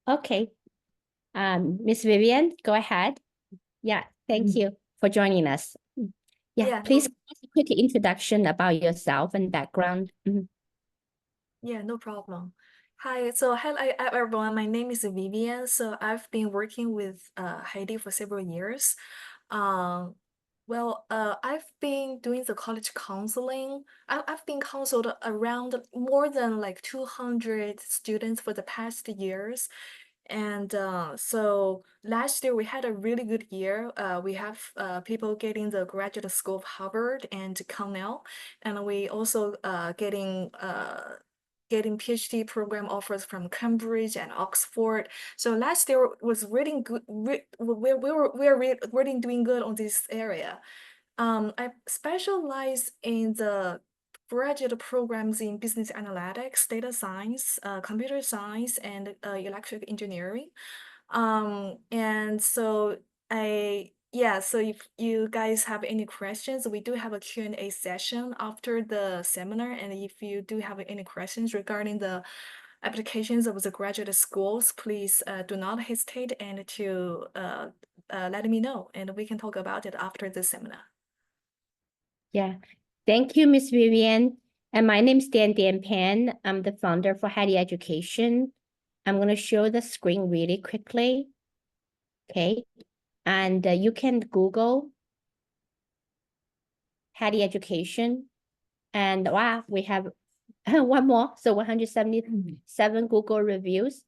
Okay. Miss Vivian, go ahead. Yeah, thank you for joining us. Yeah, Yeah, please give us a quick introduction about yourself and background. yeah, no problem. Hi, so hello everyone. My name is Vivian. So I've been working with Haddee for several years. Um, I've been doing the college counseling. I've been counseled around more than like 200 students for the past years. And so last year we had a really good year. We have people getting the graduate school of Harvard and Cornell, and we also getting PhD program offers from Cambridge and Oxford. So last year was really good. We're really doing good on this area. I specialize in the graduate programs in business analytics, data science, computer science, and electric engineering. And so so if you guys have any questions, we do have a Q&A session after the seminar. And if you do have any questions regarding the applications of the graduate schools, please do not hesitate and to let me know, and we can talk about it after the seminar. Yeah, thank you, Miss Vivian. And my name is Dan Pan. I'm the founder for Haddee Education. I'm going to show the screen really quickly. Okay, and you can Google Haddee Education. And wow, we have one more. So 177 Google reviews,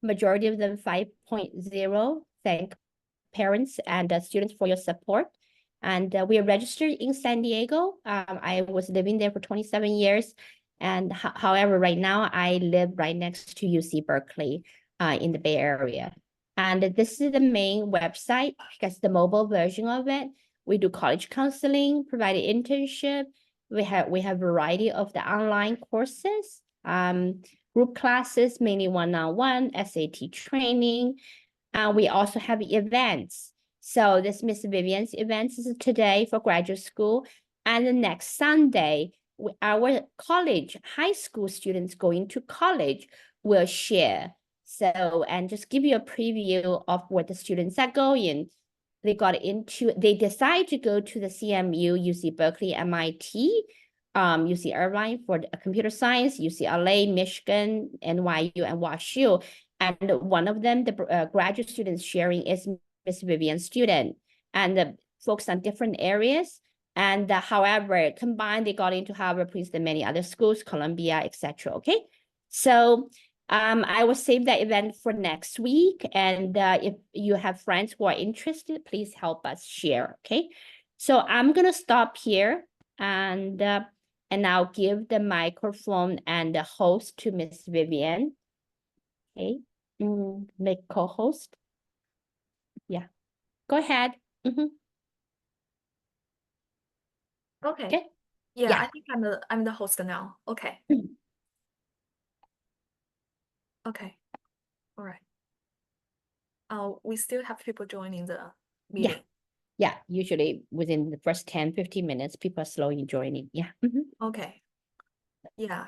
majority of them 5.0. Thank parents and students for your support. And we are registered in San Diego. I was living there for 27 years. And however, right now I live right next to UC Berkeley in the Bay Area. And this is the main website, because the mobile version of it. We do college counseling, provide internship. We have variety of the online courses, group classes, mainly one-on-one, SAT training. We also have events. So this Miss Vivian's events is today for graduate school. And the next Sunday, our college, high school students going to college will share. So, and just give you a preview of where the students are going. They decide to go to the CMU, UC Berkeley, MIT, UC Irvine for computer science, UCLA, Michigan, NYU, and WashU. And one of them, the graduate students sharing, is Miss Vivian's student, and the focus on different areas. And however, combined, they got into Harvard, Princeton, many other schools, Columbia, etc. Okay, so I will save that event for next week. And if you have friends who are interested, please help us share. Okay, so I'm gonna stop here, and I'll give the microphone and the host to Miss Vivian. Okay, make co-host. Yeah, go ahead. Okay. Yeah, Yeah. I think I'm the host now. Okay. Okay. All right. We still have people joining the meeting. Yeah, usually within the first 10-15 minutes, people are slowly joining. Yeah. Okay. Yeah.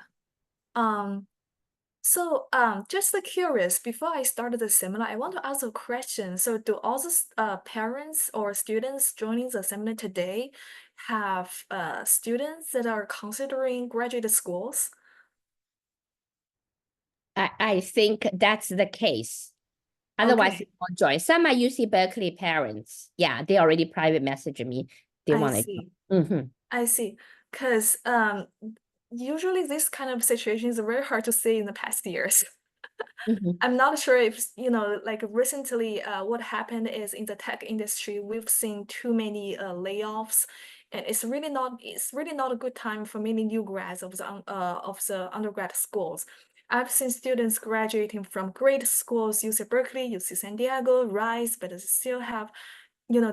So just curious, before I started the seminar, I want to ask a question. So do all the parents or students joining the seminar today have students that are considering graduate schools? I think that's the case. Otherwise, Okay, they won't join. Some are UC Berkeley parents. Yeah, they already private messaged me. They I want see. to. I see. Because usually this kind of situation is very hard to see in the past years. I'm not sure if, like recently, what happened is in the tech industry, we've seen too many layoffs, and it's really not a good time for many new grads of the undergrad schools. I've seen students graduating from great schools, UC Berkeley, UC San Diego, Rice, but still have,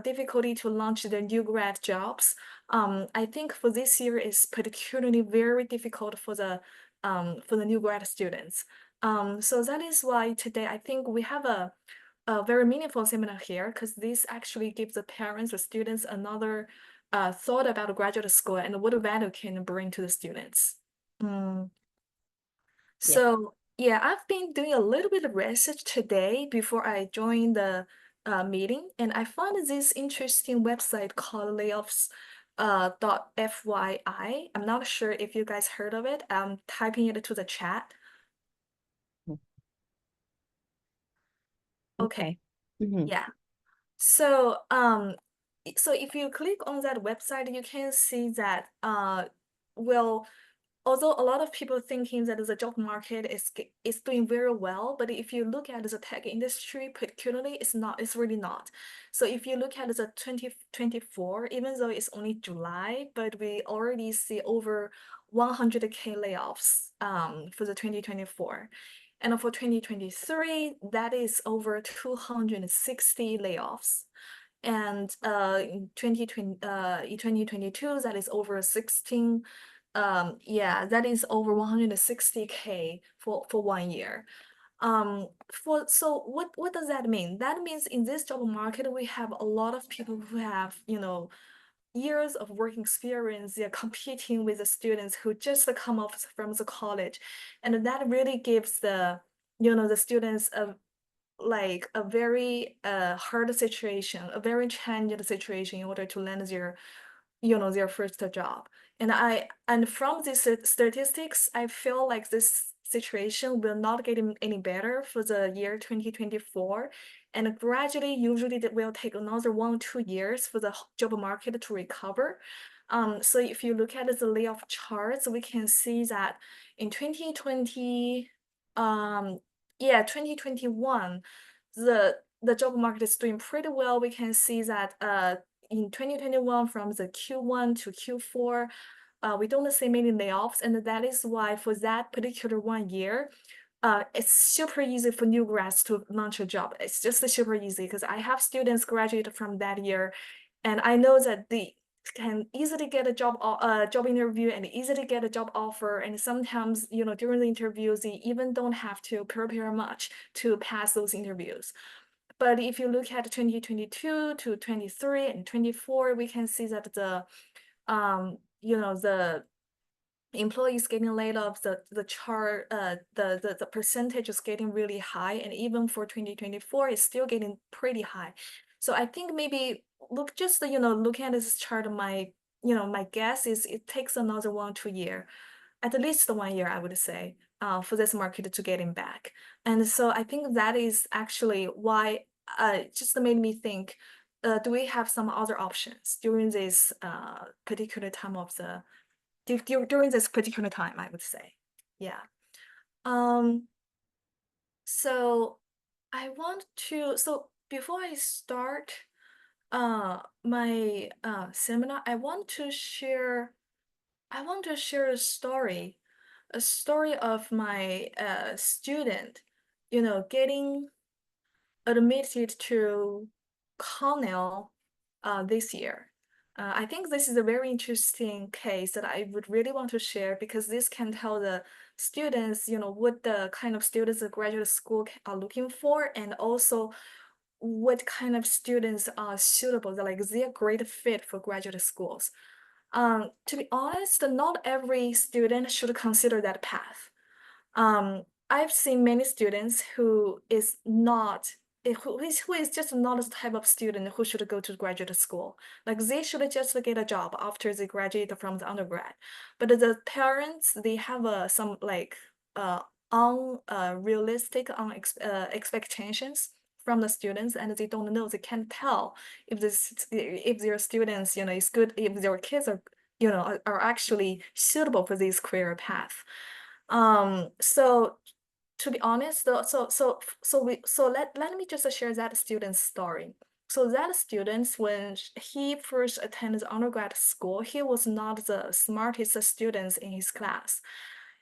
difficulty to launch their new grad jobs. I think for this year is particularly very difficult for the new grad students. So that is why today I think we have a very meaningful seminar here, because this actually gives the parents or students another thought about graduate school and what value can bring to the students. Yeah. So Yeah, I've been doing a little bit of research today before I joined the meeting, and I found this interesting website called layoffs .fyi. I'm not sure if you guys heard of it. I'm typing it to the chat. Okay. Mhm. Yeah. So if you click on that website, you can see that well, although a lot of people thinking that the job market is doing very well, but if you look at the tech industry particularly, it's really not. So if you look at the 2024, even though it's only July, but we already see over 100K layoffs for the 2024. And for 2023, that is over 260 layoffs. And in 2022, that is over 16. Yeah, that is over 160K for 1 year. So what does that mean? That means in this job market, we have a lot of people who have, years of working experience. They're competing with the students who just come off from the college, and that really gives the students a very hard situation, a very challenging situation in order to land their first job. And from these statistics, I feel like this situation will not get any better for the year 2024. And gradually, usually it will take another 1 or 2 years for the job market to recover. So if you look at the layoff charts, we can see that in 2020, 2021, the job market is doing pretty well. We can see that in 2021, from the Q1 to Q4, we don't see many layoffs, and that is why for that particular 1 year, it's super easy for new grads to launch a job. It's just super easy because I have students graduate from that year, and I know that they can easily get a job interview and easily get a job offer. And sometimes, during the interviews, they even don't have to prepare much to pass those interviews. But if you look at 2022 to 23 and 24, we can see that the employees getting laid off, the chart, the percentage is getting really high, and even for 2024, it's still getting pretty high. So I think maybe looking at this chart, my guess is it takes another 1 2 year, at least 1 year, I would say, for this market to getting back. And so I think that is actually why just made me think, do we have some other options during this particular time of the during this particular time, I would say. Yeah. So before I start my seminar, I want to share a story of my student, getting admitted to Cornell this year. I think this is a very interesting case that I would really want to share, because this can tell the students, what the kind of students the graduate school are looking for, and also what kind of students are suitable, they're a great fit for graduate schools. To be honest, not every student should consider that path. I've seen many students who is just not the type of student who should go to graduate school. Like, they should just get a job after they graduate from the undergrad. But the parents, they have some unrealistic expectations from the students, and they don't know, they can't tell if their students, is good, if their kids are actually suitable for this career path. So to be honest, let me just share that student's story. So that student, when he first attended undergrad school, he was not the smartest student in his class.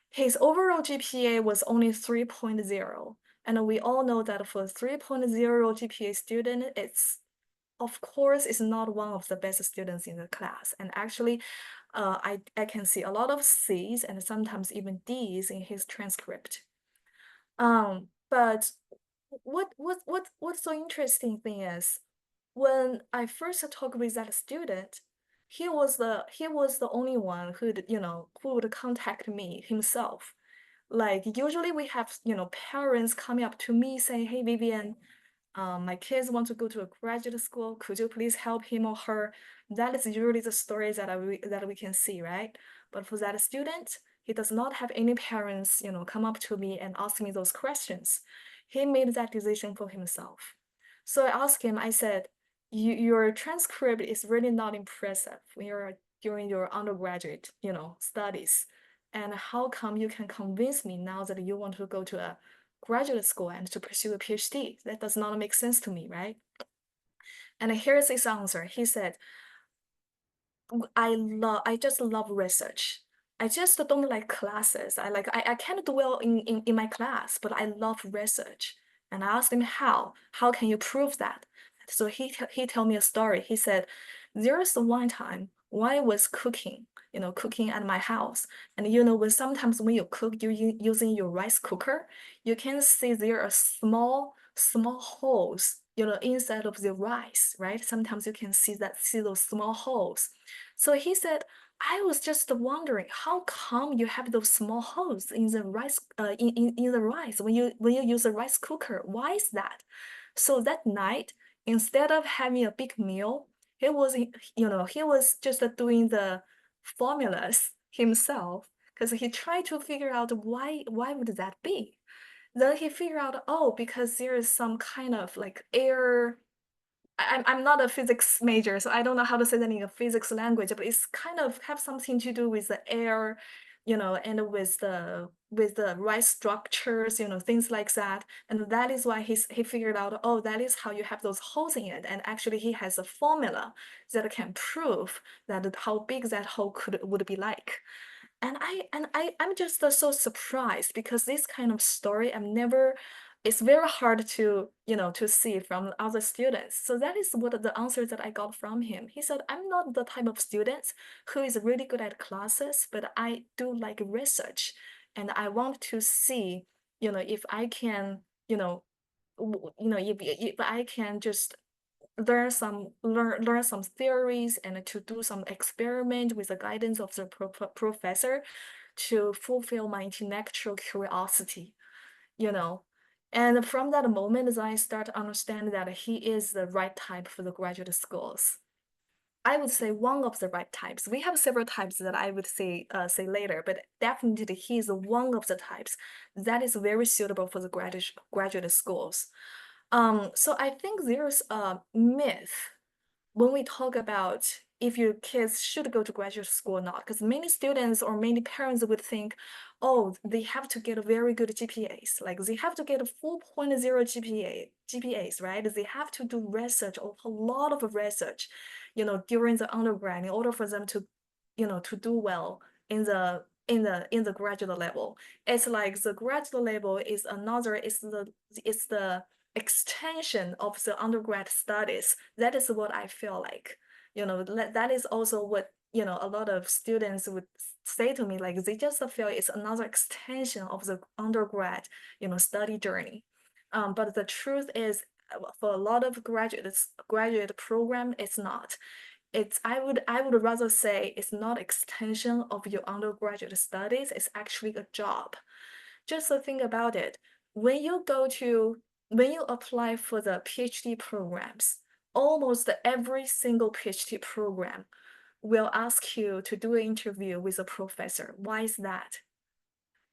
His overall GPA was only 3.0. And we all know that for 3.0 GPA student, of course, it's not one of the best students in the class. And actually, I can see a lot of C's and sometimes even D's in his transcript. But what's so interesting thing is, when I first talked with that student, he was the only one who would contact me himself Like usually we have, parents coming up to me saying, hey, Vivian, my kids want to go to a graduate school. Could you please help him or her? That is usually the stories that we can see, right? But for that student, he does not have any parents, come up to me and ask me those questions. He made that decision for himself. So I asked him, I said, your transcript is really not impressive when you're during your undergraduate, studies. And how come you can convince me now that you want to go to a graduate school and to pursue a PhD? That does not make sense to me, right? And here's his answer. He said, I just love research. I just don't like classes. I can't do well in my class, but I love research. And I asked him how. How can you prove that? So he told me a story. He said, there was one time when I was cooking, cooking at my house. And sometimes when you cook, you're using your rice cooker, you can see there are small holes, inside of the rice, right? Sometimes you can see those small holes. So he said, I was just wondering, how come you have those small holes in the rice, in the rice when you use a rice cooker? Why is that? So that night, instead of having a big meal, he was just doing the formulas himself because he tried to figure out why would that be. Then he figured out, oh, because there is some kind of like air. I'm not a physics major, so I don't know how to say that in a physics language, but it's kind of have something to do with the air, and with the rice structures, things like that. And that is why he figured out, oh, that is how you have those holes in it. And actually he has a formula that can prove that how big that hole would be like. And I'm just so surprised because this kind of story it's very hard to, to see from other students. So that is what the answer that I got from him. He said, I'm not the type of student who is really good at classes, but I do like research. And I want to see, if I can, if I can just learn some theories and to do some experiment with the guidance of the professor to fulfill my intellectual curiosity, And from that moment, I start to understand that he is the right type for the graduate schools. I would say one of the right types. We have several types that I would say later, but definitely he is one of the types that is very suitable for the graduate schools. So I think there's a myth when we talk about if your kids should go to graduate school or not, because many students or many parents would think, oh, they have to get a very good GPAs, like they have to get a 4.0 GPAs, right? They have to do research, a lot of research, during the undergrad in order for them to, to do well in the graduate level. It's like the graduate level is the extension of the undergrad studies. That is what I feel like. That is also what, a lot of students would say to me, like they just feel it's another extension of the undergrad, study journey. But the truth is, for a lot of graduate program, it's not. I would rather say it's not extension of your undergraduate studies, it's actually a job. Just to think about it, when you apply for the PhD programs, almost every single PhD program will ask you to do an interview with a professor. Why is that?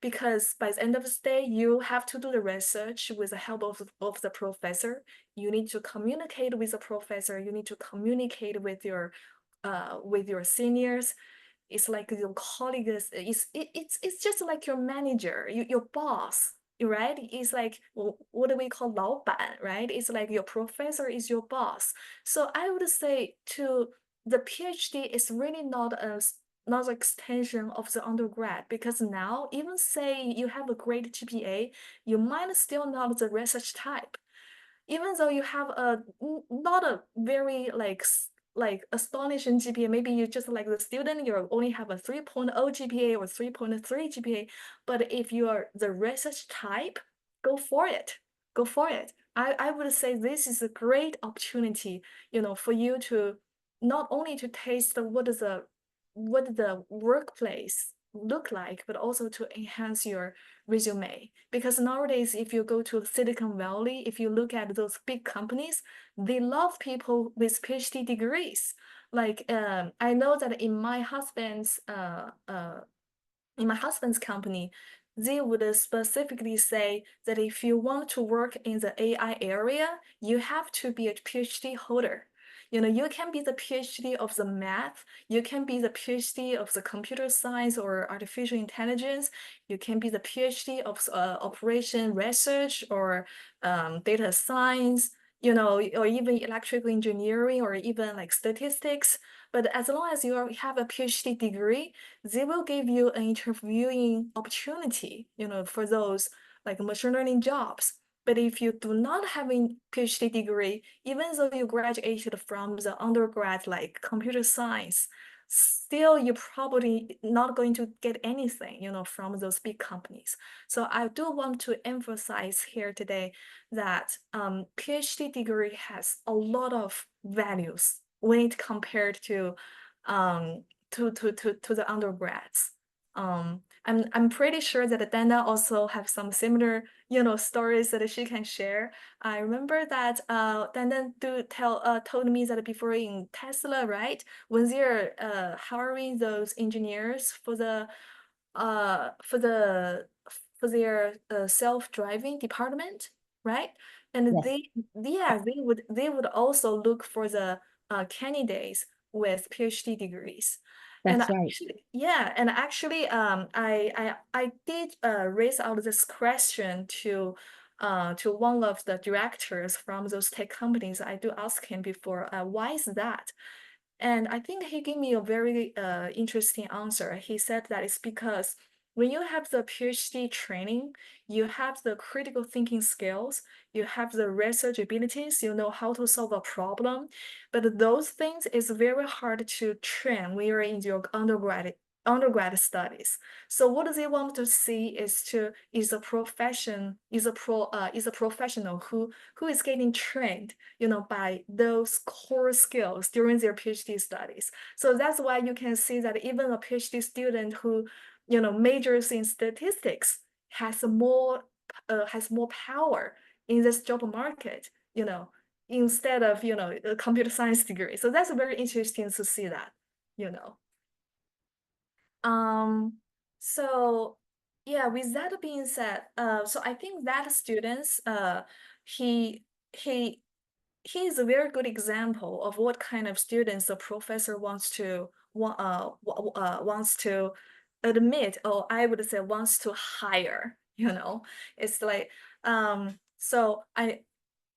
Because by the end of the day, you have to do the research with the help of the professor. You need to communicate with the professor. You need to communicate with your seniors. It's like your colleagues. It's just like your manager, your boss, right? It's like, what do we call 老板, right? It's like your professor is your boss. So I would say the PhD is really not an extension of the undergrad, because now even say you have a great GPA, you might still not the research type. Even though you have not a very like astonishing GPA, maybe you just like the student, you only have a 3.0 GPA or 3.3 GPA, but if you are the research type, go for it. Go for it. I would say this is a great opportunity, for you to not only to taste what the workplace look like, but also to enhance your resume. Because nowadays, if you go to Silicon Valley, if you look at those big companies, they love people with PhD degrees. Like I know that in my husband's company, they would specifically say that if you want to work in the AI area, you have to be a PhD holder. You can be the PhD of the math, you can be the PhD of the computer science or artificial intelligence, you can be the PhD of operation research or data science, or even electrical engineering or even like statistics. But as long as you have a PhD degree, they will give you an interviewing opportunity, for those like machine learning jobs. But if you do not have a PhD degree, even though you graduated from the undergrad like computer science, still you're probably not going to get anything, from those big companies. So I do want to emphasize here today that PhD degree has a lot of values when it compared to the undergrads. I'm pretty sure that Dana also have some similar, stories that she can share. I remember that Dana told me that before in Tesla, right? When they're hiring those engineers for their self-driving department, right? And Yes. they would also look for the candidates with PhD degrees. That's right. And actually, I did raise out this question to one of the directors from those tech companies. I do ask him before, why is that? And I think he gave me a very interesting answer. He said that it's because when you have the PhD training, you have the critical thinking skills, you have the research abilities, you know how to solve a problem. But those things is very hard to train when you're in your undergrad studies. So what they want to see is a professional who is getting trained, by those core skills during their PhD studies. So that's why you can see that even a PhD student who, majors in statistics has more power in this job market, instead of, a computer science degree. So that's very interesting to see that, So yeah, with that being said, so I think that students, he he he is a very good example of what kind of students the professor wants to admit, or I would say wants to hire. It's like so I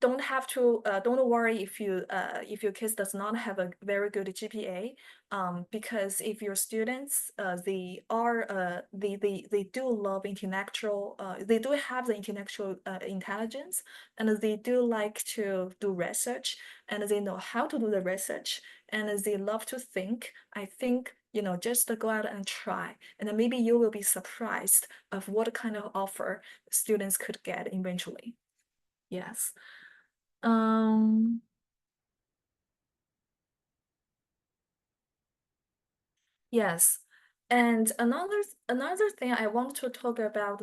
don't worry if your kids does not have a very good GPA, because if your students they do love intellectual, they do have the intellectual intelligence, and they do like to do research, and they know how to do the research, and they love to think. I think, just to go out and try, and then maybe you will be surprised of what kind of offer students could get eventually. Yes. Yes. And another thing I want to talk about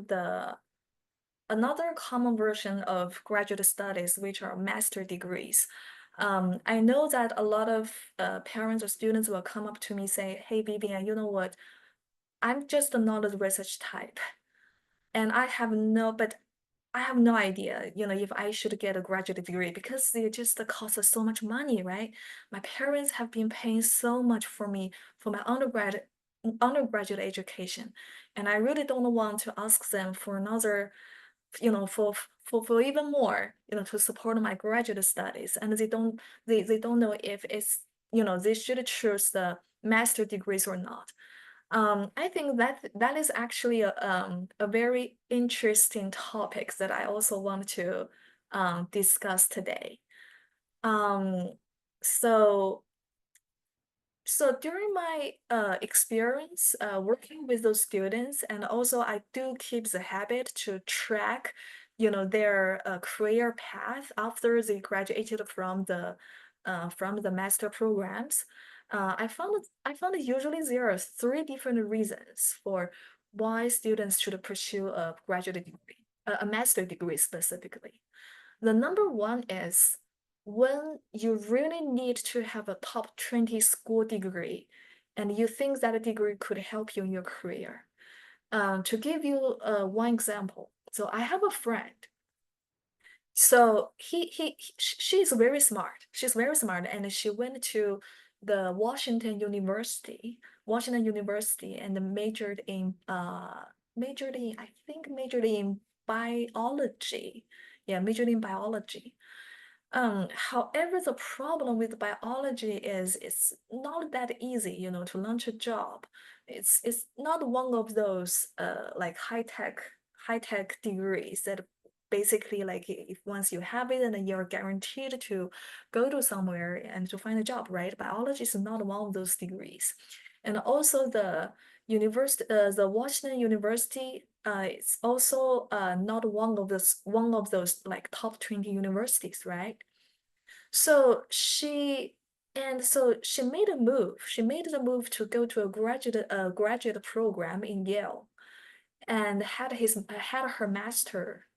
another common version of graduate studies, which are master degrees. I know that a lot of parents or students will come up to me say, "Hey, Vivian, you know what? I'm just not a research type, and but I have no idea, if I should get a graduate degree because they just cost us so much money, right? My parents have been paying so much for me for my undergraduate education, and I really don't want to ask them for another, for even more, to support my graduate studies, and they don't know if they should choose the master degrees or not. I think that is actually a very interesting topic that I also want to discuss today. Um, so so during my experience working with those students, and also I do keep the habit to track, their career path after they graduated from the master programs. I found that usually there are three different reasons for why students should pursue a graduate degree, a master degree specifically. The number one is when you really need to have a top 20 school degree and you think that a degree could help you in your career. To give you one example, so I have a friend. So she's very smart. She's very smart, and she went to the Washington University, and majored in biology. Yeah, majored in biology. However, the problem with biology is it's not that easy, to launch a job. It's not one of those like high tech degrees that basically like if once you have it and then you're guaranteed to go to somewhere and to find a job, right? Biology is not one of those degrees. And also the Washington University, it's also not one of those like top 20 universities, right? So she made a move. She made the move to go to a graduate program in Yale, and had her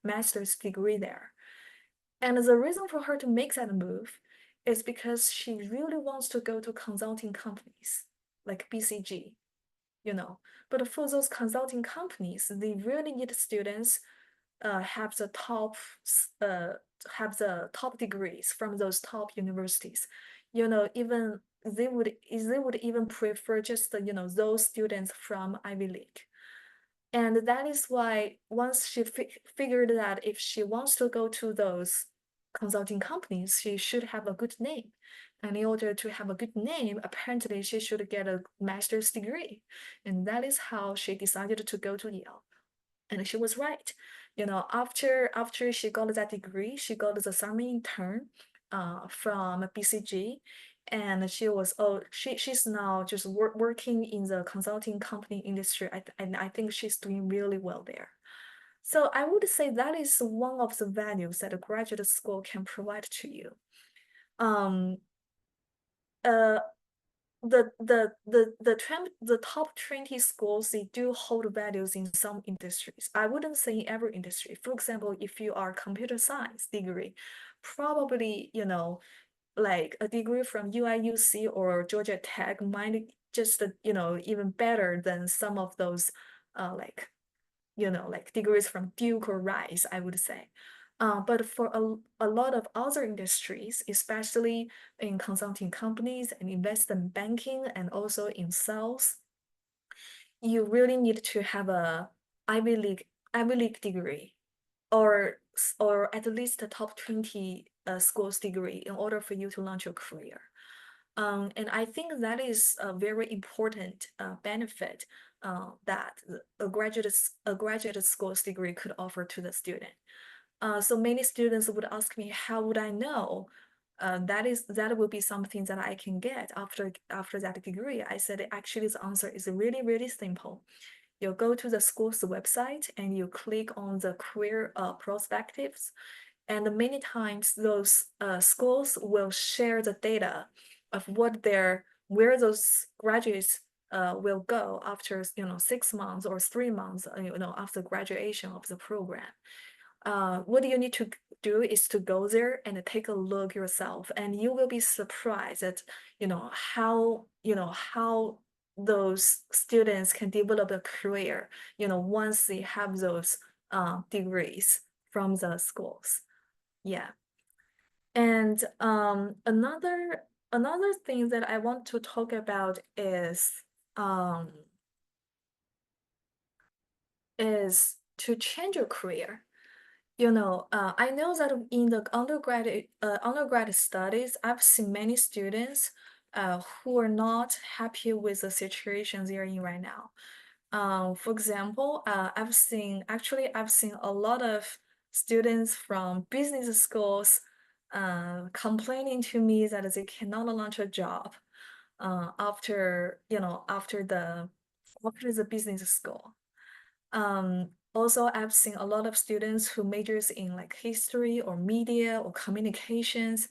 master's degree there. And the reason for her to make that move is because she really wants to go to consulting companies like BCG, you know. But for those consulting companies, they really need students have the top degrees from those top universities. Even they would even prefer just those students from Ivy League. And that is why once she figured that if she wants to go to those consulting companies, she should have a good name. And in order to have a good name, apparently she should get a master's degree. And that is how she decided to go to Yale. And she was right. After she got that degree, she got the summer intern from BCG, and she's now just working in the consulting company industry. And I think she's doing really well there. So I would say that is one of the values that a graduate school can provide to you. Um, uh, the top 20 schools, they do hold values in some industries. I wouldn't say in every industry. For example, if you are computer science degree, probably like a degree from UIUC or Georgia Tech might just even better than some of those like like degrees from Duke or Rice, I would say. But for a lot of other industries, especially in consulting companies and investment banking and also in sales, you really need to have a Ivy League degree or at least a top 20 schools degree in order for you to launch your career. And I think that is a very important benefit that a graduate school's degree could offer to the student. So many students would ask me, how would I know that will be something that I can get after that degree? I said, actually, the answer is really, really simple. You go to the school's website and you click on the career perspectives. And many times those schools will share the data of where those graduates will go after 6 months or 3 months after graduation of the program. What you need to do is to go there and take a look yourself, and you will be surprised at how those students can develop a career once they have those degrees from the schools. Yeah. And another thing that I want to talk about is to change your career. I know that in the undergrad studies, I've seen many students who are not happy with the situation they're in right now. For example, I've seen a lot of students from business schools complaining to me that they cannot launch a job after the business school. Also, I've seen a lot of students who majors in like history or media or communications,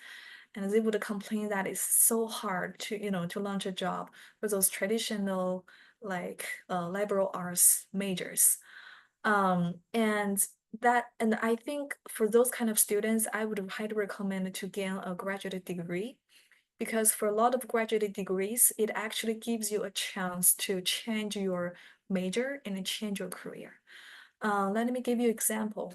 and they would complain that it's so hard to, to launch a job for those traditional like liberal arts majors. And I think for those kind of students, I would highly recommend to gain a graduate degree, because for a lot of graduate degrees, it actually gives you a chance to change your major and change your career. Let me give you an example.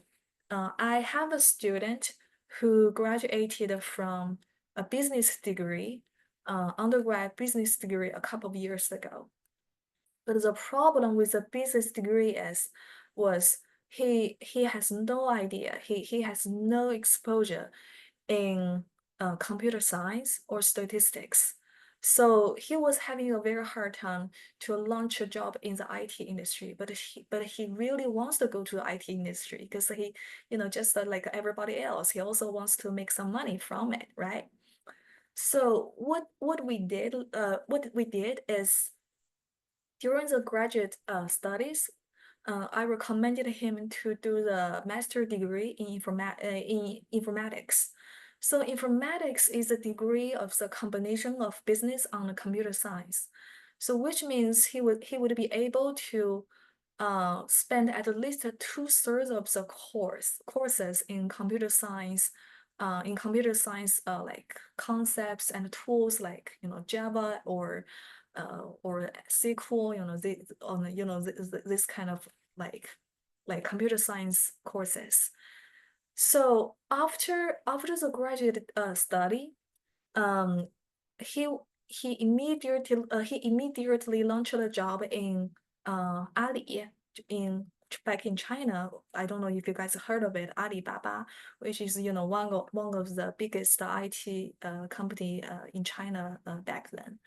I have a student who graduated from a business degree, undergrad business degree a couple of years ago. But the problem with the business degree was he has no idea, he has no exposure in computer science or statistics. So he was having a very hard time to launch a job in the IT industry, but he really wants to go to the IT industry because he, just like everybody else, he also wants to make some money from it, right? So what we did is during the graduate studies, I recommended him to do the master degree in informatics. So informatics is a degree of the combination of business and computer science. So which means he would be able to spend at least 2/3 of the courses in computer science, like concepts and tools like Java or SQL, this kind of like computer science courses. So after the graduate study, um, he immediately launched a job in Ali back in China. I don't know if you guys heard of it, Alibaba, which is one of the biggest IT company in China back then.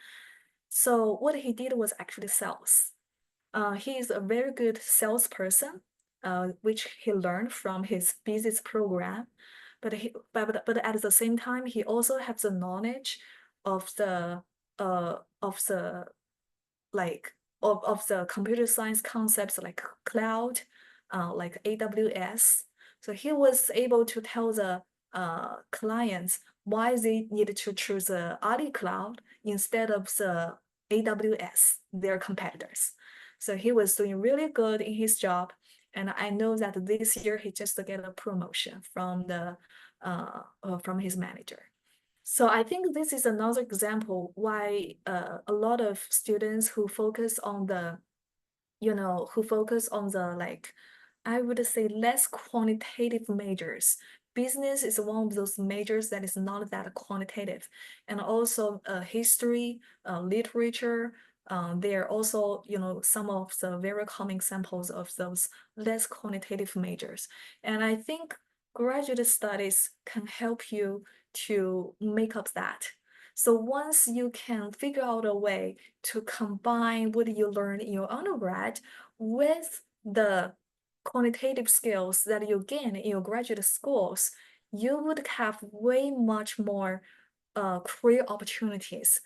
So what he did was actually sales. He is a very good salesperson, which he learned from his business program. But at the same time, he also has the knowledge of the computer science concepts like cloud, like AWS. So he was able to tell the clients why they needed to choose the Ali Cloud instead of the AWS, their competitors. So he was doing really good in his job. And I know that this year he just got a promotion from from his manager. So I think this is another example why a lot of students who focus on the, like, I would say less quantitative majors. Business is one of those majors that is not that quantitative. And also history, literature, they are also, some of the very common examples of those less quantitative majors. And I think graduate studies can help you to make up that. So once you can figure out a way to combine what you learn in your undergrad with the quantitative skills that you gain in your graduate schools, you would have way much more career opportunities,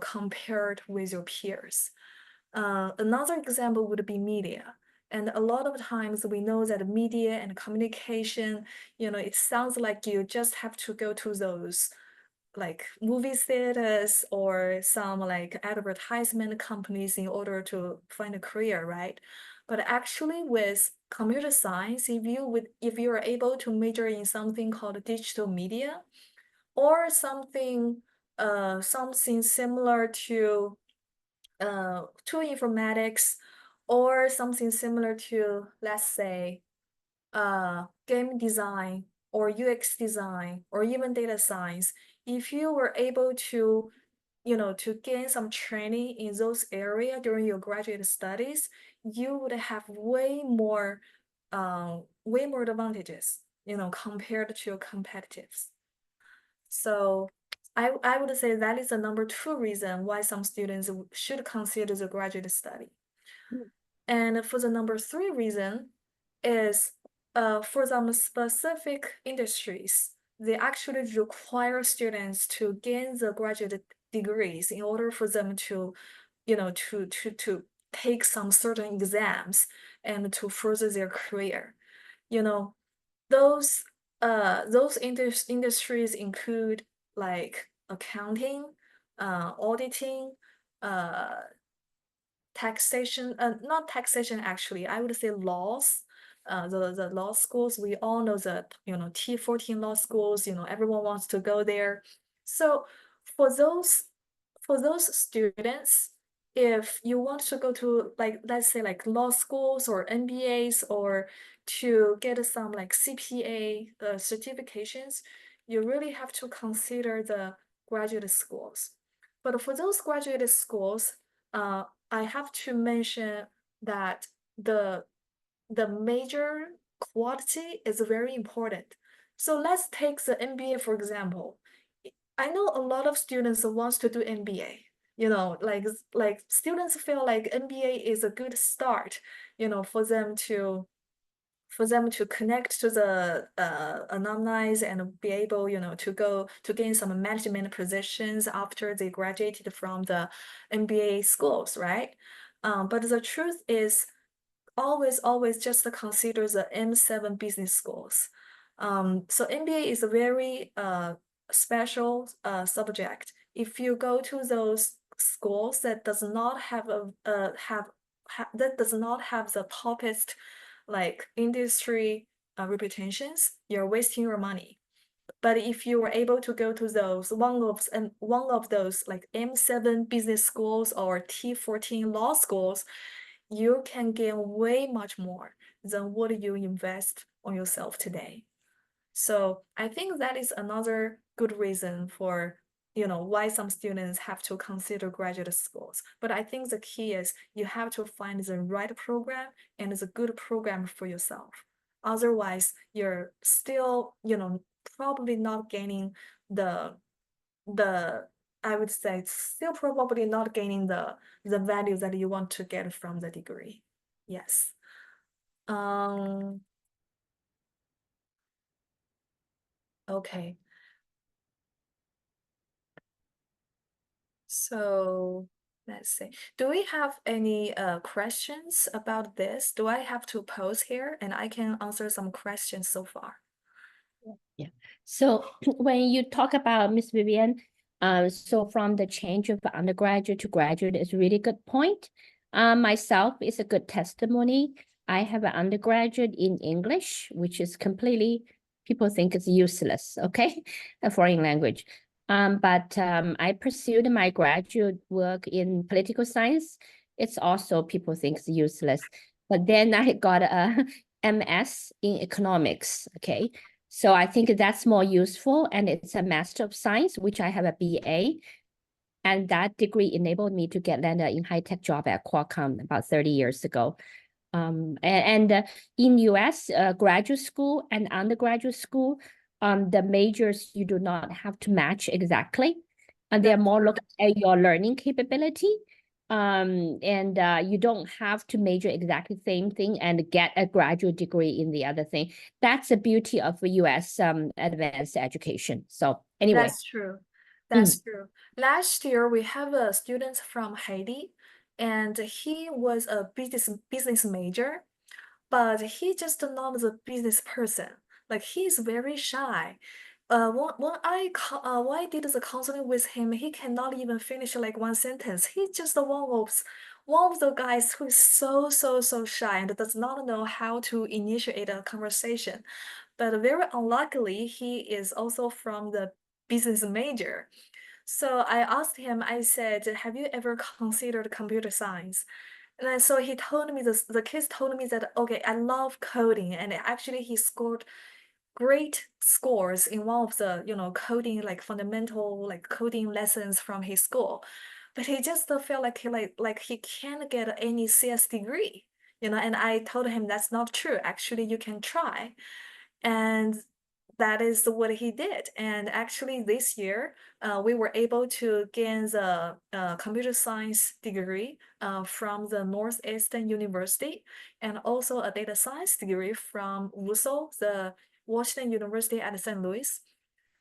compared with your peers. Another example would be media. And a lot of times we know that media and communication, it sounds like you just have to go to those like movie theaters or some like advertisement companies in order to find a career, right? But actually with computer science, if you are able to major in something called digital media or something similar to informatics, or something similar to, let's say, game design or UX design or even data science, if you were able to, to gain some training in those areas during your graduate studies, you would have way more advantages, compared to your competitors. So I would say that is the number 2 reason why some students should consider the graduate study. And for the number 3 reason is for some specific industries, they actually require students to gain the graduate degrees in order for them to, to take some certain exams and to further their career. Those industries include like accounting, auditing, taxation, not taxation actually, I would say laws. The law schools, we all know that, T14 law schools, everyone wants to go there. So for those students, if you want to go to, like, let's say like law schools or MBAs, or to get some like CPA certifications, you really have to consider the graduate schools. But for those graduate schools, I have to mention that the major quality is very important. So let's take the MBA, for example. I know a lot of students wants to do MBA. Like students feel like MBA is a good start, for them to connect to the alumni and be able, to gain some management positions after they graduated from the MBA schools, right? But the truth is, always just consider the M7 business schools. So MBA is a very special subject. If you go to those schools that does not have that does not have the toppest like industry reputations, you're wasting your money. But if you were able to go to those one of those like M7 business schools or T14 law schools, you can gain way much more than what you invest on yourself today. So I think that is another good reason for, why some students have to consider graduate schools. But I think the key is you have to find the right program and the good program for yourself. Otherwise, you're still, probably not gaining the I would say it's still probably not gaining the value that you want to get from the degree. Yes. Okay. So let's see. Do we have any questions about this? Do I have to pause here and I can answer some questions so far? Yeah. So when you talk about Miss Vivian, so from the change of undergraduate to graduate is a really good point. Myself is a good testimony. I have an undergraduate in English, which is completely, people think it's useless, okay? A foreign language. But I pursued my graduate work in political science. It's also, people think it's useless. But then I got a MS in economics, okay? So I think that's more useful, and it's a Master of Science, which I have a BA. And that degree enabled me to get landed in high-tech job at Qualcomm about 30 years ago. In US, graduate school and undergraduate school, the majors you do not have to match exactly. And they're more looking at your learning capability. You don't have to major exactly the same thing and get a graduate degree in the other thing. That's the beauty of US advanced education. So anyway. That's true. That's true. Last year we have a student from Haiti, and he was a business major, but he just not the business person. Like he's very shy. When I did the counseling with him, he cannot even finish like one sentence. He's just one of the guys who is so shy and does not know how to initiate a conversation. But very unluckily, he is also from the business major. So I asked him, I said, have you ever considered computer science? And then so he told me this, the kids told me that, okay, I love coding. And actually he scored great scores in one of the, coding, like fundamental, like coding lessons from his school. But he just felt like he can't get any CS degree, and I told him that's not true. Actually, you can try. And that is what he did. And actually this year, we were able to gain the computer science degree from the Northeastern University, and also a data science degree from WUSO, the Washington University at St. Louis.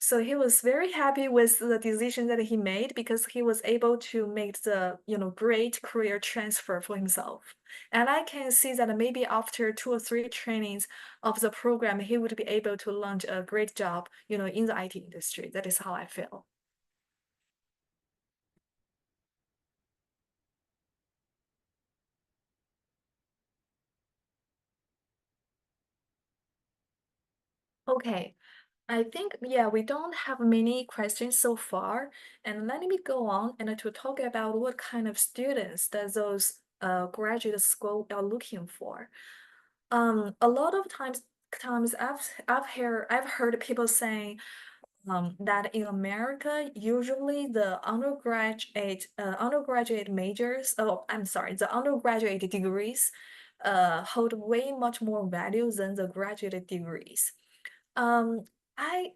So he was very happy with the decision that he made because he was able to make the, great career transfer for himself. And I can see that maybe after 2 or 3 trainings of the program, he would be able to launch a great job, in the IT industry. That is how I feel. Okay. I think, yeah, we don't have many questions so far. And let me go on and to talk about what kind of students that those graduate school are looking for. A lot of times I've heard people saying that in America, usually the undergraduate majors, oh, I'm sorry, the undergraduate degrees hold way much more value than the graduate degrees. Um, I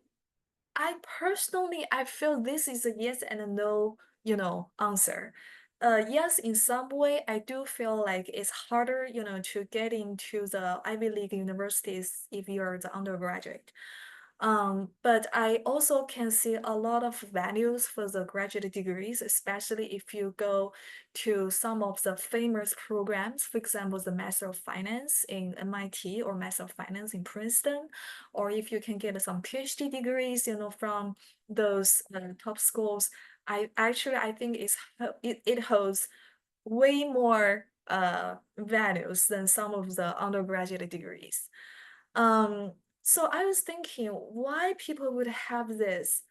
I personally, I feel this is a yes and a no, answer. Yes, in some way, I do feel like it's harder, to get into the Ivy League universities if you're the undergraduate. But I also can see a lot of values for the graduate degrees, especially if you go to some of the famous programs, for example, the Master of Finance in MIT or Master of Finance in Princeton, or if you can get some PhD degrees, from those top schools. I think it holds way more values than some of the undergraduate degrees. Um, so I was thinking why people would have this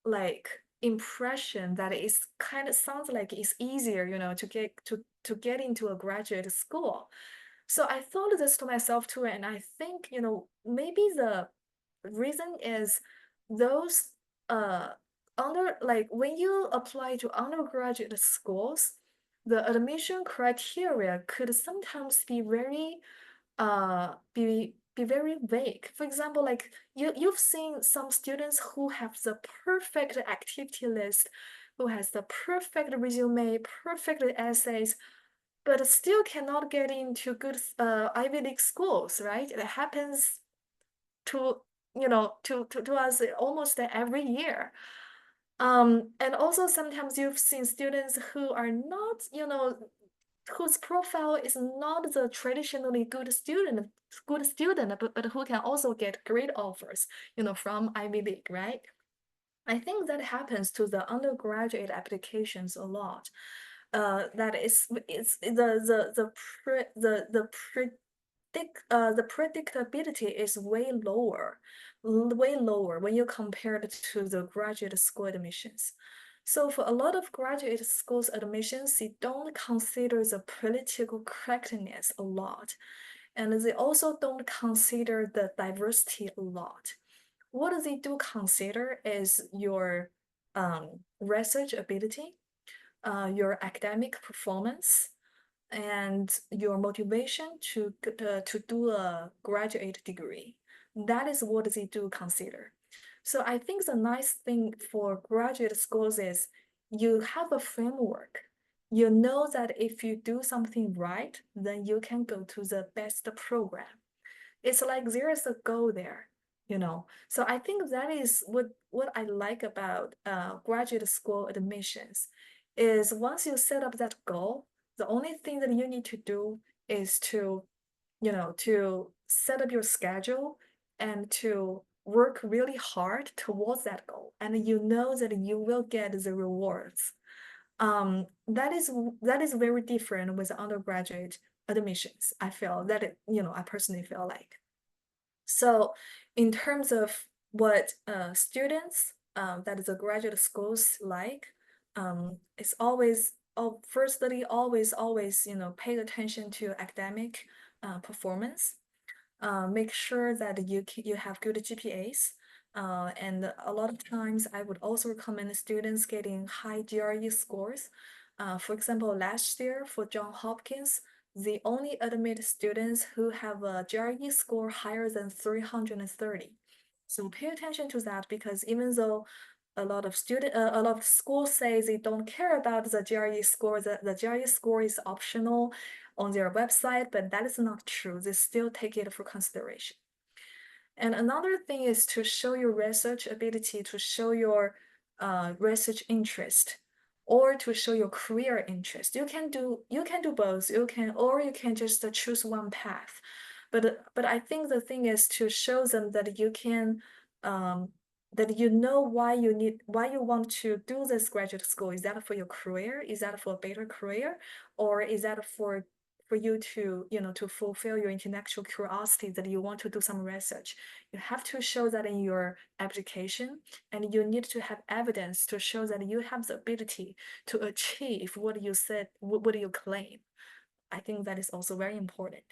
like impression that it's kind of sounds like it's easier, to get into a graduate school. So I thought this to myself too, and I think, maybe the reason is those under like when you apply to undergraduate schools, the admission criteria could sometimes be very vague. For example, like you've seen some students who have the perfect activity list, who has the perfect resume, perfect essays, but still cannot get into good Ivy League schools, right? It happens to to us almost every year. And also sometimes you've seen students who are not, whose profile is not the traditionally good student, but who can also get great offers, from Ivy League, right? I think that happens to the undergraduate applications a lot. That is it's the predictability is way lower when you compare it to the graduate school admissions. So for a lot of graduate schools admissions, they don't consider the political correctness a lot. And they also don't consider the diversity a lot. What they do consider is your research ability, your academic performance, and your motivation to do a graduate degree. That is what they do consider. So I think the nice thing for graduate schools is you have a framework. You know that if you do something right, then you can go to the best program. It's like there is a goal there. So I think that is what I like about graduate school admissions is once you set up that goal, the only thing that you need to do is to set up your schedule and to work really hard towards that goal. And you know that you will get the rewards. That is very different with undergraduate admissions. I feel that I personally feel like. So in terms of what students that is a graduate schools like, it's always firstly always pay attention to academic performance. Make sure that you have good GPAs. And a lot of times I would also recommend students getting high GRE scores. For example, last year for Johns Hopkins, they only admit students who have a GRE score higher than 330. So pay attention to that because even though a lot of schools say they don't care about the GRE score, the GRE score is optional on their website, but that is not true. They still take it for consideration. And another thing is to show your research ability, to show your research interest, or to show your career interest. You can do both. You can just choose one path. But I think the thing is to show them that you can that you know why you want to do this graduate school. Is that for your career? Is that for a better career? Or is that for you to, to fulfill your intellectual curiosity, that you want to do some research? You have to show that in your application, and you need to have evidence to show that you have the ability to achieve what you said, what you claim. I think that is also very important.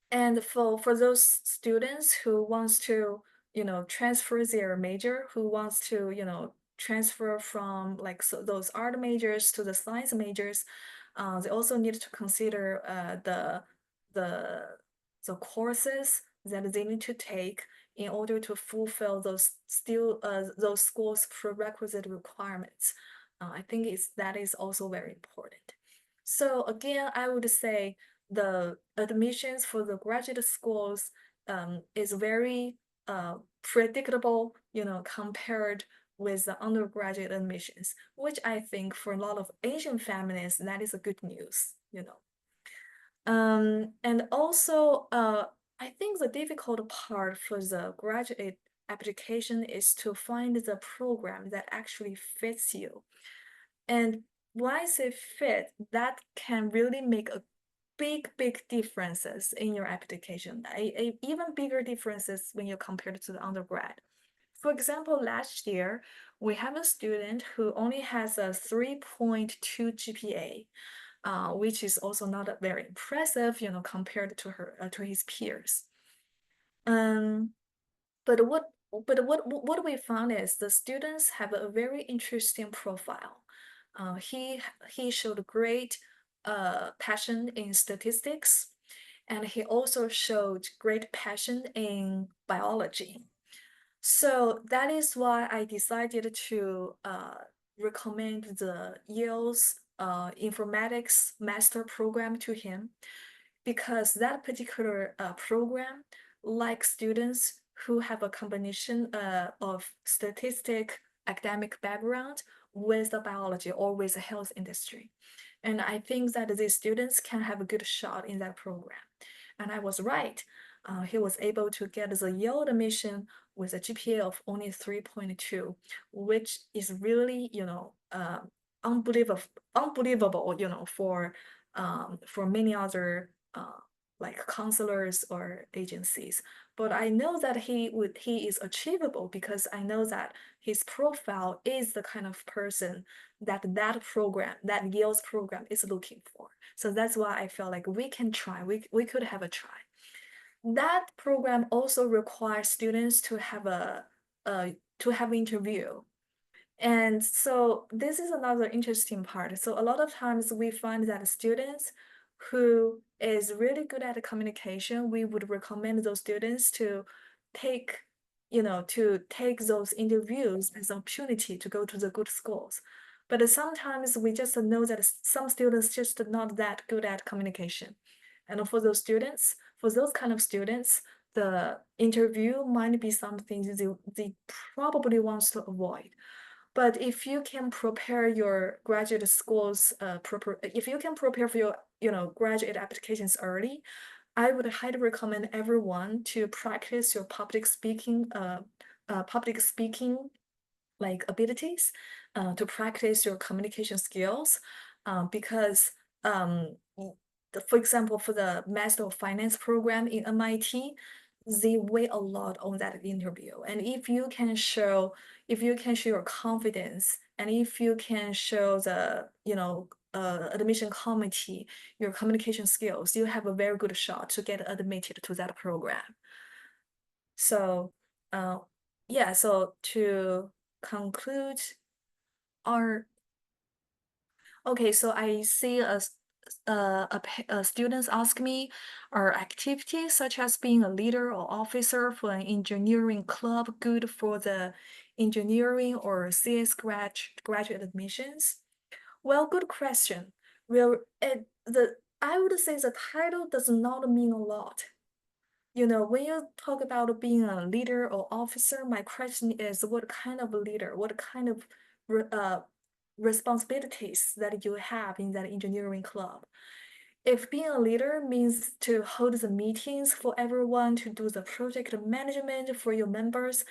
And for those students who wants to, transfer their major, who wants to, transfer from like those art majors to the science majors, they also need to consider the courses that they need to take in order to fulfill those schools' prerequisite requirements. I think that is also very important. So again, I would say the admissions for the graduate schools is very predictable, compared with the undergraduate admissions, which I think for a lot of Asian families, that is a good news, And also, I think the difficult part for the graduate application is to find the program that actually fits you. And when I say fit, that can really make a big differences in your application, even bigger differences when you compare it to the undergrad. For example, last year, we have a student who only has a 3.2 GPA, which is also not very impressive, compared to his peers. But what we found is the students have a very interesting profile. He showed great passion in statistics, and he also showed great passion in biology. So that is why I decided to recommend the Yale's informatics master program to him, because that particular program likes students who have a combination of statistic academic background with the biology or with the health industry. And I think that these students can have a good shot in that program. And I was right. He was able to get the Yale admission with a GPA of only 3.2, which is really, unbelievable, for many other like counselors or agencies. But I know that he is achievable, because I know that his profile is the kind of person that program, that Yale's program, is looking for. So that's why I felt like we can try. We could have a try. That program also requires students to have interview. And so this is another interesting part. So a lot of times we find that students who is really good at communication, we would recommend those students to take, those interviews as an opportunity to go to the good schools. But sometimes we just know that some students just not that good at communication. And for those kind of students, the interview might be something they probably wants to avoid. But if you can prepare your graduate schools, if you can prepare for your, graduate applications early, I would highly recommend everyone to practice your public speaking like abilities, to practice your communication skills, because for example, for the Master of Finance program in MIT, they weigh a lot on that interview. And if you can show your confidence, and if you can show the, admission committee your communication skills, you have a very good shot to get admitted to that program. So, yeah, so to conclude okay, so I see students ask me, are activities such as being a leader or officer for an engineering club good for the engineering or CS graduate admissions? Well, good question. Well, I would say the title does not mean a lot. when you talk about being a leader or officer, my question is what kind of leader, what kind of responsibilities that you have in that engineering club? If being a leader means to hold the meetings for everyone, to do the project management for your members,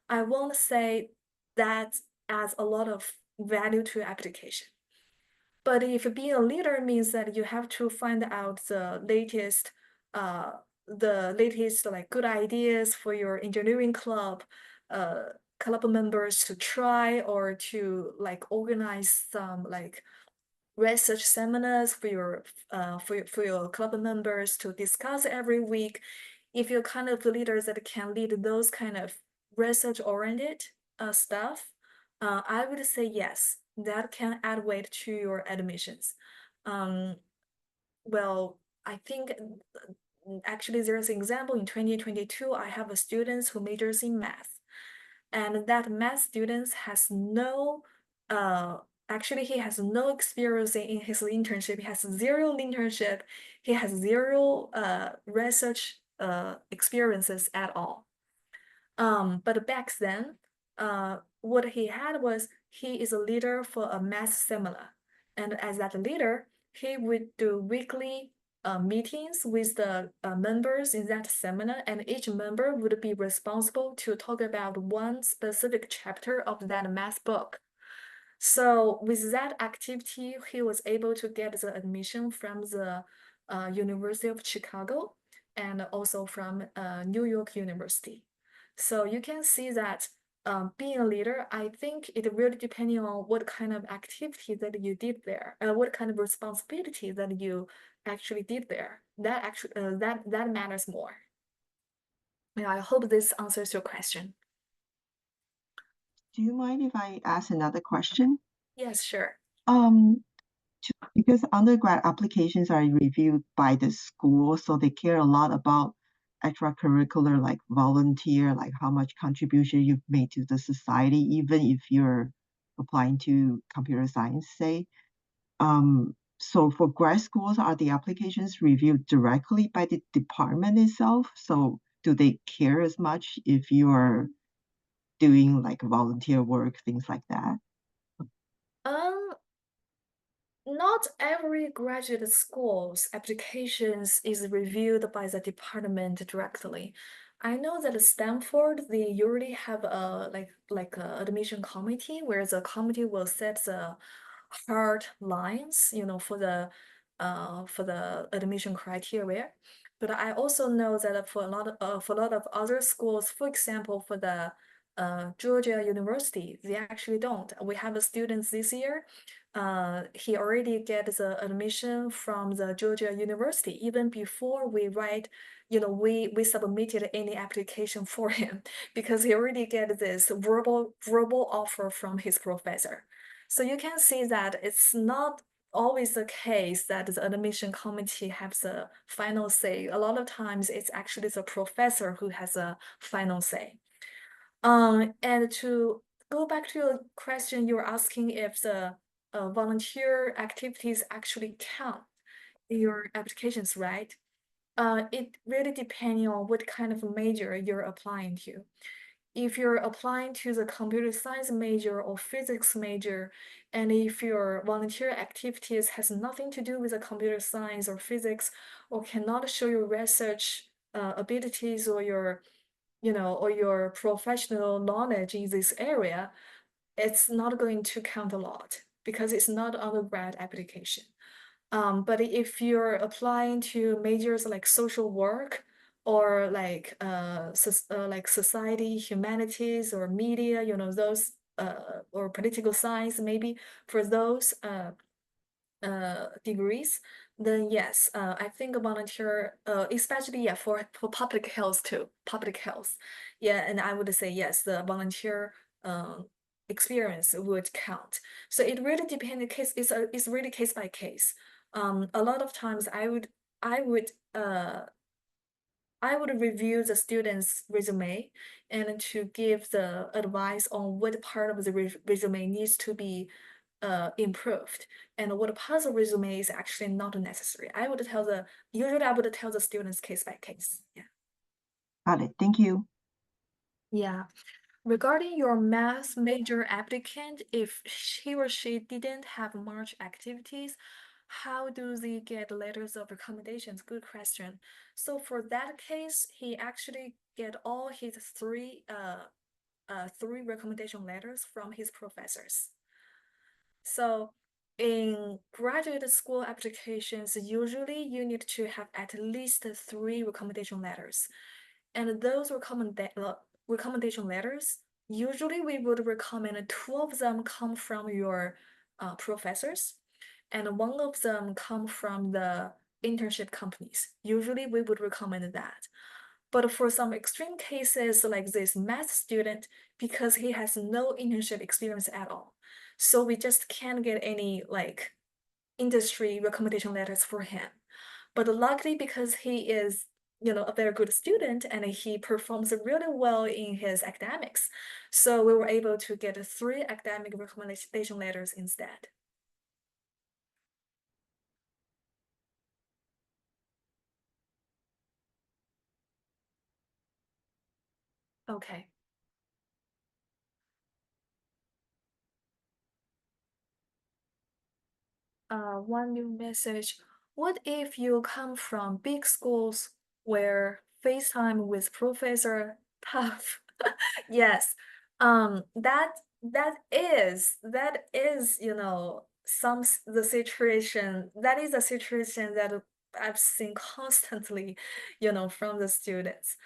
I won't say that adds a lot of value to your application. But if being a leader means that you have to find out the latest like good ideas for your engineering club, club members to try or to like organize some like research seminars for your club members to discuss every week. If you're kind of the leaders that can lead those kind of research oriented stuff, I would say yes, that can add weight to your admissions. Well, I think actually there's an example in 2022, I have a student who majors in math, and that math student has no actually he has no experience in his internship. He has zero internship. He has zero research experiences at all. But back then, what he had was he is a leader for a math seminar, and as that leader, he would do weekly meetings with the members in that seminar, and each member would be responsible to talk about one specific chapter of that math book. So with that activity, he was able to get the admission from the University of Chicago and also from New York University. So you can see that being a leader, I think it really depending on what kind of activity that you did there, what kind of responsibility that you actually did there. That actually that matters more. Yeah, I hope this answers your question. Do you mind if I ask another question? Yes, sure. Because undergrad applications are reviewed by the school, so they care a lot about extracurricular, like volunteer, like how much contribution you've made to the society, even if you're applying to computer science, say. So for grad schools, are the applications reviewed directly by the department itself? So do they care as much if you're doing like volunteer work, things like that? Not every graduate school's applications is reviewed by the department directly. I know that Stanford, they usually have a like a admission committee where the committee will set the hard lines, for the admission criteria. But I also know that for a lot of other schools, for example, for the Georgia University, they actually don't. We have a student this year. He already gets the admission from the Georgia University even before we write, we submitted any application for him because he already get this verbal offer from his professor. So you can see that it's not always the case that the admission committee has a final say. A lot of times it's actually the professor who has a final say. And to go back to your question, you're asking if the volunteer activities actually count in your applications, right? It really depends on what kind of major you're applying to. If you're applying to the computer science major or physics major, and if your volunteer activities has nothing to do with the computer science or physics, or cannot show your research abilities or your professional knowledge in this area, it's not going to count a lot because it's not undergrad application. But if you're applying to majors like social work or like society, humanities, or media, those or political science, maybe for those degrees, then yes, I think a volunteer, especially for public health too, public health, yeah, and I would say yes, the volunteer experience would count. So it really depends. It's really case by case. A lot of times I would review the student's resume and to give the advice on what part of the resume needs to be improved and what part of the resume is actually not necessary. Usually I would tell the students case by case. Yeah. Got it. Thank you. Yeah. Regarding your math major applicant, if he or she didn't have much activities, how do they get letters of recommendations? Good question. So for that case, he actually get all his three recommendation letters from his professors. So in graduate school applications, usually you need to have at least 3 recommendation letters. And those recommendation letters, usually we would recommend 2 of them come from your professors, and 1 of them come from the internship companies. Usually we would recommend that. But for some extreme cases like this math student, because he has no internship experience at all, so we just can't get any like industry recommendation letters for him. But luckily, because he is, a very good student and he performs really well in his academics, so we were able to get 3 academic recommendation letters instead. Okay. One new message. What if you come from big schools where FaceTime with professor tough? Yes. That is, the situation. That is a situation that I've seen constantly, from the students.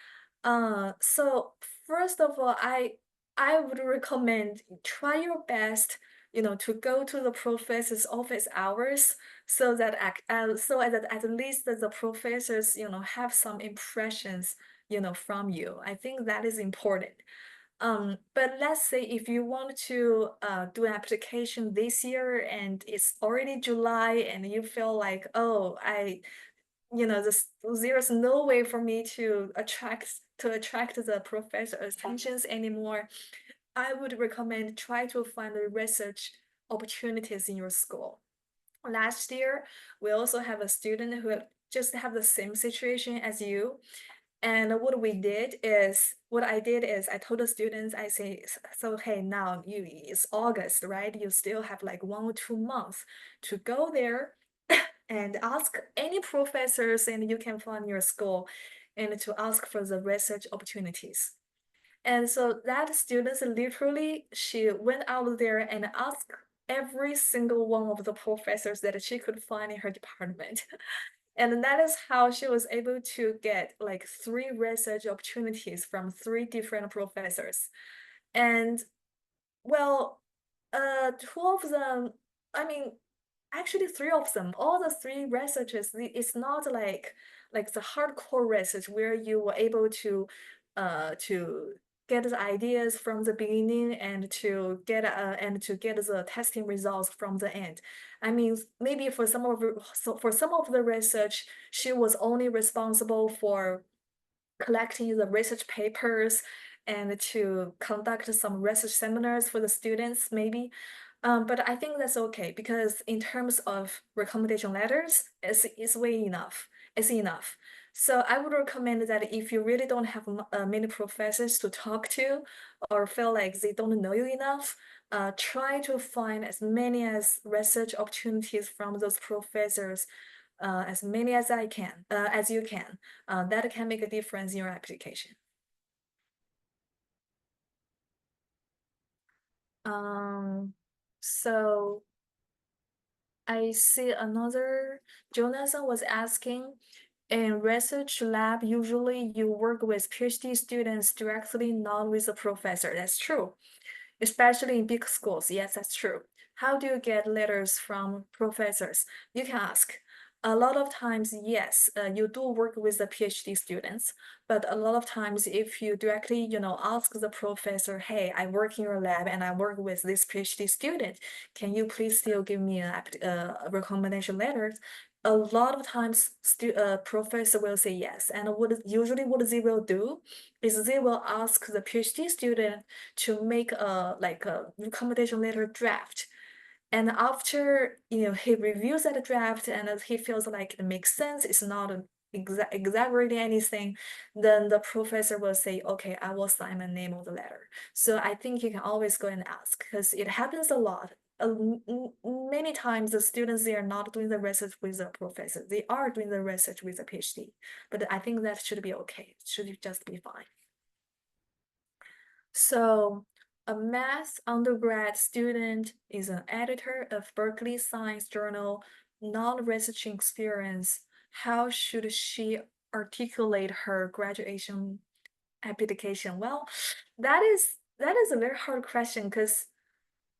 So first of all, I would recommend try your best, to go to the professor's office hours so that at least the professors, have some impressions, from you. I think that is important. But let's say if you want to do an application this year and it's already July and you feel like, oh, there's no way for me to attract the professor's attentions anymore. I would recommend try to find research opportunities in your school. Last year, we also have a student who just have the same situation as you. And what I did is I told the students, I say, so hey, now it's August, right? You still have like 1 or 2 months to go there and ask any professors and you can find your school and to ask for the research opportunities. And so that students literally, she went out there and asked every single one of the professors that she could find in her department. And that is how she was able to get like 3 research opportunities from 3 different professors. And well, 2 of them, I mean, actually 3 of them, all the 3 researchers, it's not like the hardcore research where you were able to get the ideas from the beginning and to get the testing results from the end. I mean, maybe for some of the research, she was only responsible for collecting the research papers and to conduct some research seminars for the students, maybe. But I think that's okay because in terms of recommendation letters, it's way enough. It's enough. So I would recommend that if you really don't have many professors to talk to or feel like they don't know you enough, try to find as many as research opportunities from those professors, as many as you can. That can make a difference in your application. So I see another, Jonathan was asking, in research lab, usually you work with PhD students directly, not with a professor. That's true, especially in big schools. Yes, that's true. How do you get letters from professors? You can ask. A lot of times, yes, you do work with the PhD students, but a lot of times if you directly, ask the professor, hey, I work in your lab and I work with this PhD student, can you please still give me a recommendation letter? A lot of times, professor will say yes. And what they will do is they will ask the PhD student to make a recommendation letter draft. And after he reviews that draft and he feels like it makes sense, it's not exaggerating anything, then the professor will say, okay, I will sign my name on the letter. So I think you can always go and ask, because it happens a lot. Many times the students, they are not doing the research with the professor, they are doing the research with a PhD, but I think that should be okay, it should just be fine. So a math undergrad student is an editor of Berkeley Science Journal, non-researching experience. How should she articulate her graduation application? Well, that is a very hard question, because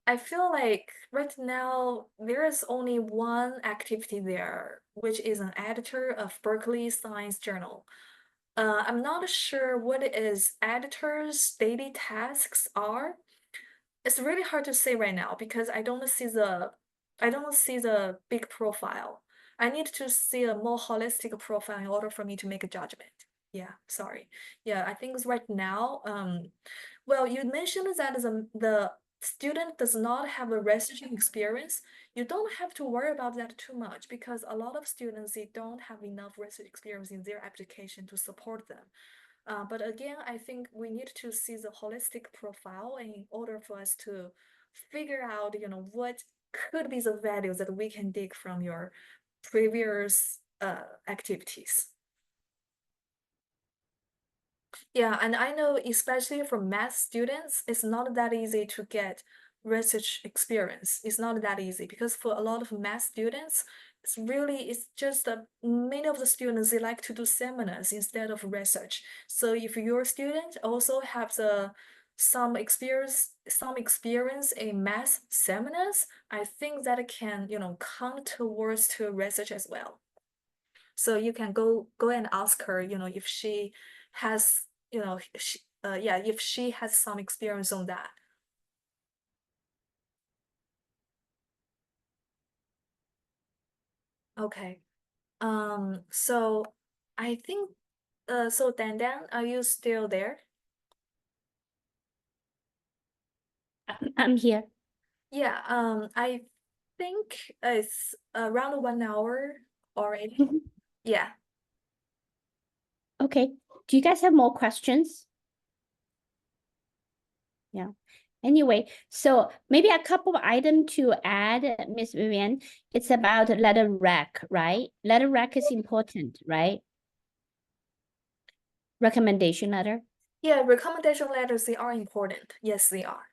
I feel like right now there is only one activity there, which is an editor of Berkeley Science Journal. I'm not sure what is editor's daily tasks are. It's really hard to say right now, because I don't see the big profile. I need to see a more holistic profile in order for me to make a judgment. Yeah, sorry. Yeah, I think right now, well, you mentioned that the student does not have a researching experience. You don't have to worry about that too much, because a lot of students, they don't have enough research experience in their application to support them. But again, I think we need to see the holistic profile in order for us to figure out, what could be the values that we can dig from your previous activities. Yeah, and I know especially for math students, it's not that easy to get research experience. It's not that easy, because for a lot of math students, it's just that many of the students, they like to do seminars instead of research. So if your student also has some experience in math seminars, I think that can, count towards to research as well. So you can go and ask her, if she has, if she has some experience on that. Okay. So I think, so Dan, are you still there? I'm here. Yeah, I think it's around 1 hour already. Yeah. Okay. Do you guys have more questions? Yeah. Anyway, so maybe a couple of items to add, Miss Vivian. It's about letter rec, right? Letter rec is important, right? Recommendation letter. Yeah, recommendation letters, they are important. Yes, they are.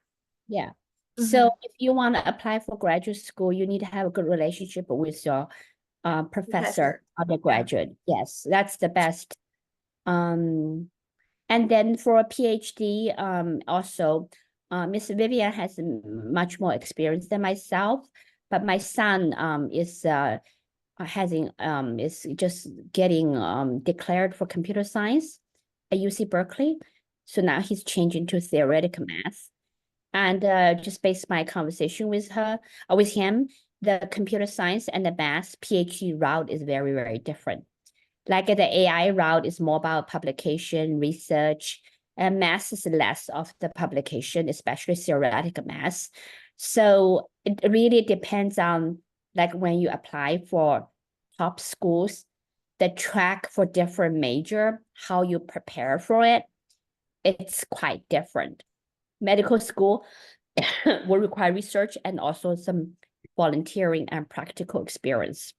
Yeah. So if you want to apply for graduate school, you need to have a good relationship with your professor, undergraduate. Yes, that's the best. And then for a PhD, also, Miss Vivian has much more experience than myself, but my son is just getting declared for computer science at UC Berkeley. So now he's changing to theoretical math. And just based my conversation with him, the computer science and the math PhD route is very, very different. Like the AI route is more about publication, research, and math is less of the publication, especially theoretical math. So it really depends on, like, when you apply for top schools, the track for different major, how you prepare for it, it's quite different. Medical school will require research and also some volunteering and practical experience,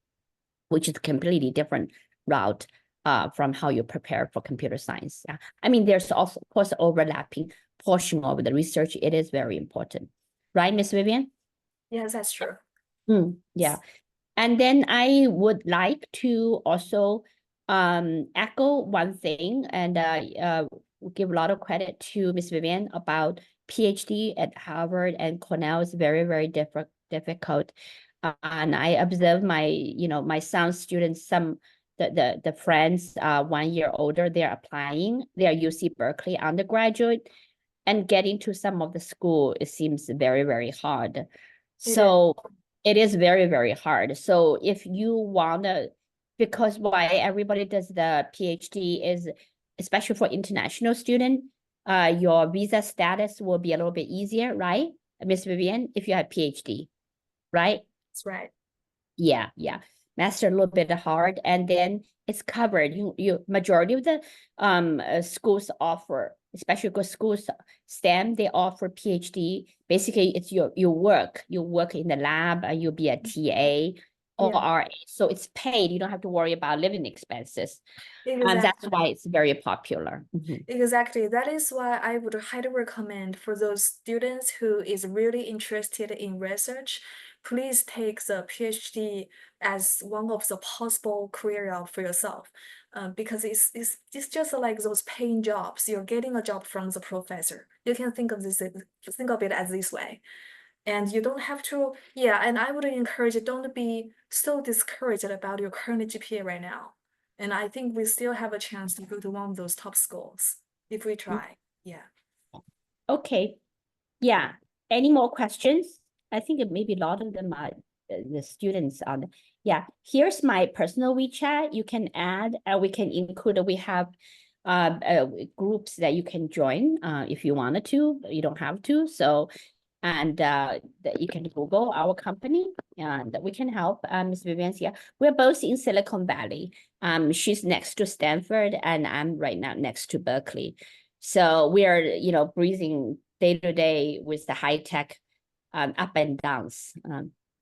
which is a completely different route from how you prepare for computer science. I mean, there's also, of course, overlapping portion of the research. It is very important. Right, Miss Vivian? Yes, that's true. Yeah. And then I would like to also echo one thing and give a lot of credit to Miss Vivian about PhD at Harvard and Cornell is very, very difficult. And I observe my son's students, the friends 1 year older, they're applying, they're UC Berkeley undergraduate, and getting to some of the school, it seems very, very hard. So it is very, very hard. So if you want to, because why everybody does the PhD is, especially for international student, your visa status will be a little bit easier, right, Miss Vivian, if you have PhD, right? That's right. Yeah. master a little bit hard, and then it's covered. You majority of the schools offer, especially good schools, STEM, they offer PhD. Basically, it's you work in the lab, and you'll be a TA or RA. So it's paid. You don't have to worry about living expenses. Exactly. And that's why it's very popular. Exactly. That is why I would highly recommend for those students who is really interested in research, please take the PhD as one of the possible career route for yourself. Because it's just like those paying jobs. You're getting a job from the professor. You can think of it as this way. And you don't have to, and I would encourage you, don't be so discouraged about your current GPA right now. And I think we still have a chance to go to one of those top schools if we try. Yeah. Okay. Yeah. Any more questions? I think maybe a lot of them are the students on. Yeah. Here's my personal WeChat. You can add, we can include, we have groups that you can join if you wanted to. You don't have to. So, and that you can Google our company and we can help. Ms. Vivian's here. We're both in Silicon Valley. She's next to Stanford and I'm right now next to Berkeley. So we are, breathing day to day with the high tech up and downs.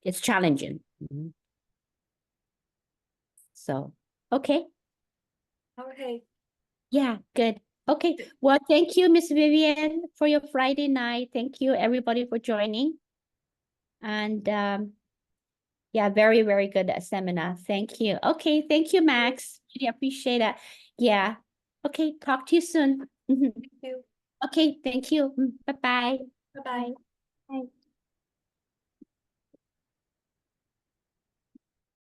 It's challenging. So, okay. Okay. Yeah, good. Okay. Well, thank you, Miss Vivian, for your Friday night. Thank you, everybody, for joining. And yeah, very, very good seminar. Thank you. Okay. Thank you, Max. Really appreciate it. Yeah. Okay. Talk to you soon. Thank you. Okay. Thank you. Bye-bye. Bye-bye. Bye.